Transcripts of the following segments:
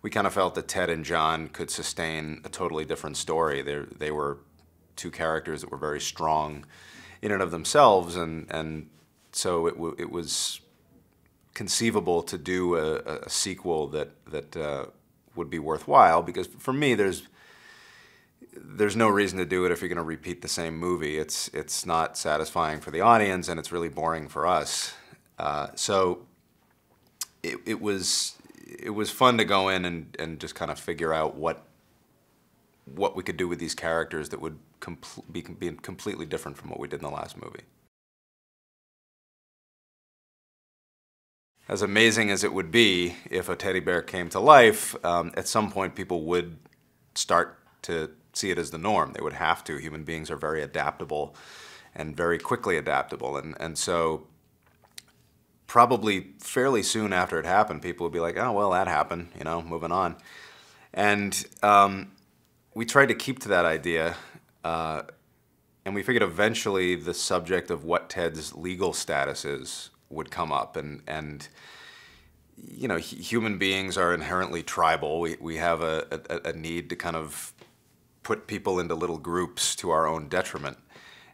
we kind of felt that Ted and John could sustain a totally different story. They were two characters that were very strong in and of themselves, and so it was conceivable to do a sequel that would be worthwhile, because for me there's no reason to do it if you're going to repeat the same movie. It's not satisfying for the audience, and it's really boring for us. So it was fun to go in and just kind of figure out what we could do with these characters that would be completely different from what we did in the last movie. As amazing as it would be if a teddy bear came to life, at some point people would start to see it as the norm. They would have to. Human beings are very adaptable and very quickly adaptable. And so probably fairly soon after it happened, people would be like, oh, well, that happened, you know, moving on. And we tried to keep to that idea, and we figured eventually the subject of what Ted's legal status is would come up. And you know, human beings are inherently tribal. We have a need to kind of put people into little groups to our own detriment.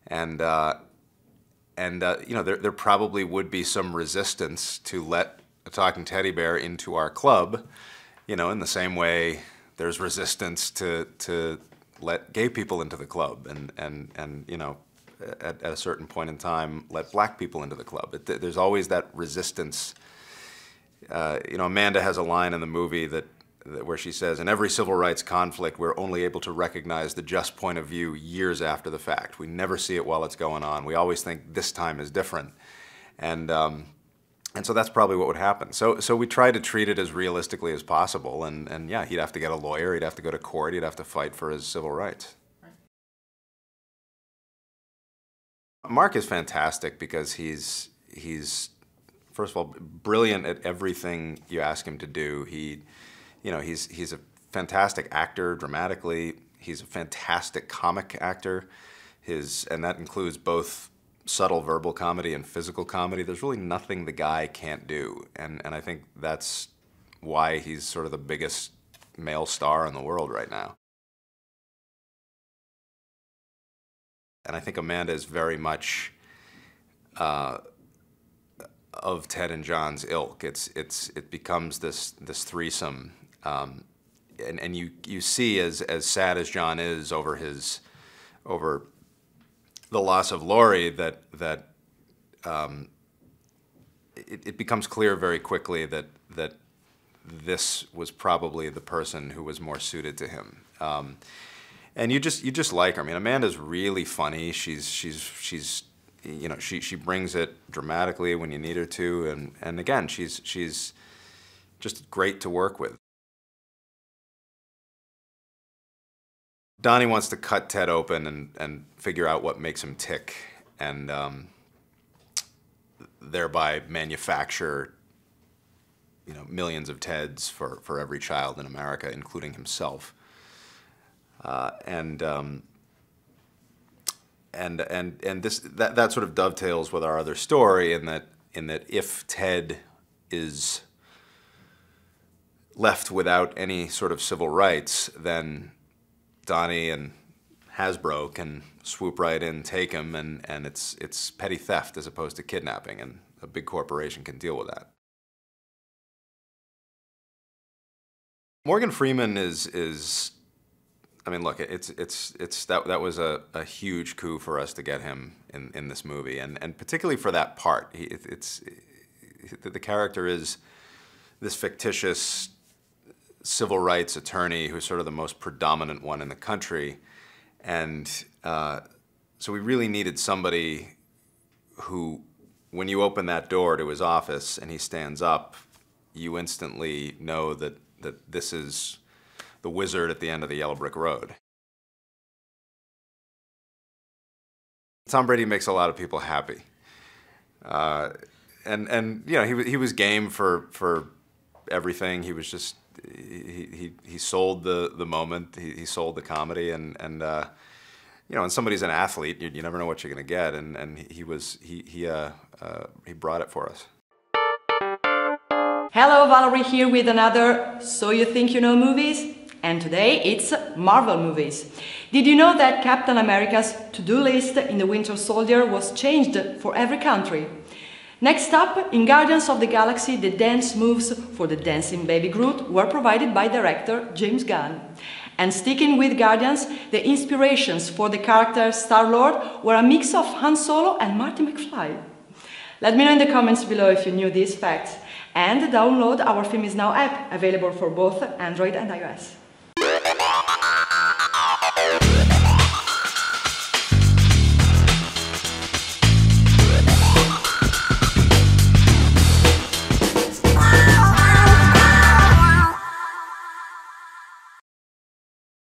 And you know, there probably would be some resistance to let a talking teddy bear into our club, you know, in the same way there's resistance to let gay people into the club, and you know, at a certain point in time, let black people into the club. There's always that resistance. You know, Amanda has a line in the movie where she says, in every civil rights conflict, we're only able to recognize the just point of view years after the fact. We never see it while it's going on. We always think this time is different. And so that's probably what would happen. So we try to treat it as realistically as possible. And yeah, he'd have to get a lawyer, he'd have to go to court, he'd have to fight for his civil rights. Mark is fantastic because he's first of all brilliant at everything you ask him to do. You know, he's a fantastic actor dramatically. He's a fantastic comic actor. And that includes both subtle verbal comedy and physical comedy. There's really nothing the guy can't do, and I think that's why he's sort of the biggest male star in the world right now. And I think Amanda is very much of Ted and John's ilk. It becomes this threesome, and you see as sad as John is over the loss of Laurie, that it becomes clear very quickly that this was probably the person who was more suited to him. And you just like her. I mean, Amanda's really funny. She's you know, she brings it dramatically when you need her to, and again, she's just great to work with. Donnie wants to cut Ted open and figure out what makes him tick, and thereby manufacture, you know, millions of Teds for every child in America, including himself. And that sort of dovetails with our other story in that if Ted is left without any sort of civil rights, then Donnie and Hasbro can swoop right in, take him, and it's petty theft as opposed to kidnapping, and a big corporation can deal with that. Morgan Freeman is I mean, look, that was a huge coup for us to get him in this movie, and particularly for that part. The character is this fictitious civil rights attorney who's sort of the most predominant one in the country, and so we really needed somebody who, when you open that door to his office and he stands up, you instantly know that this is the wizard at the end of the yellow brick road. Tom Brady makes a lot of people happy, and you know, he was game for everything. He was just he sold the moment. He sold the comedy, and you know, when somebody's an athlete, you never know what you're going to get, and he brought it for us. Hello, Valerie here with another So You Think You Know movies? And today it's Marvel movies. Did you know that Captain America's to-do list in The Winter Soldier was changed for every country? Next up, in Guardians of the Galaxy, the dance moves for the dancing baby Groot were provided by director James Gunn. And sticking with Guardians, the inspirations for the character Star-Lord were a mix of Han Solo and Marty McFly. Let me know in the comments below if you knew these facts. And download our Film Is Now app, available for both Android and iOS.